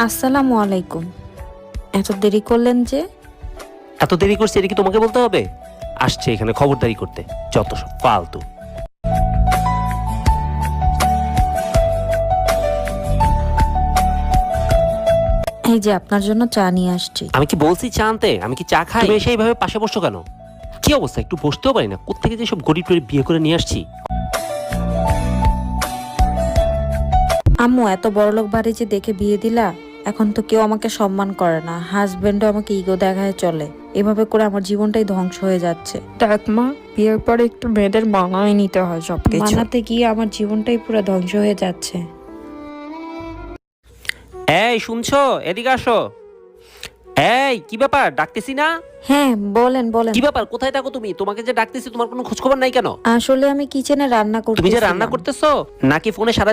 আসসালামু আলাইকুম। এত দেরি করলেন যে? এত দেরি করছে এটা কি তোমাকে বলতে হবে? আসছে এখানে খবরদারি করতে, যত সব ফালতু। এই যে আপনার জন্য চা নিয়ে আসছি। আমি কি বলছি চা আনতে? আমি কি চা খাই? তুমি এসে এইভাবে পাশে বসছো কেন? কি অবস্থা, একটু বসতেও পারি না? কোত্থেকে যে সব গরিব টরিব বিয়ে করে নিয়ে আসছি। আম্মু, এত বড়লোক বাড়ি যে দেখে বিয়ে দিলা, এখন তো কেউ আমাকে সম্মান করে না, হাজবেন্ডও আমাকে ইগো দেখায় চলে। এভাবে করে আমার জীবনটাই ধ্বংস হয়ে যাচ্ছে। দেখ মা, বিয়ের পরে একটু মেয়েদের মানায় নিতে হয় সবকিছু। মানাতে গিয়ে আমার জীবনটাই পুরো ধ্বংস হয়ে যাচ্ছে। এই শুনছো, এদিকে আসো। এই কি ব্যাপার, ডাকতেছি না? হ্যাঁ, বলেন বলেন। কি ব্যাপার, কোথায় থাকো তুমি? তোমাকে যে ডাকতেছি তোমার কোনো খোঁজ খবর নাই কেন? আসলে আমি কিচেনে রান্না তুমি যে করতেছিলাম। রান্না করতেছো নাকি ফোনে সারা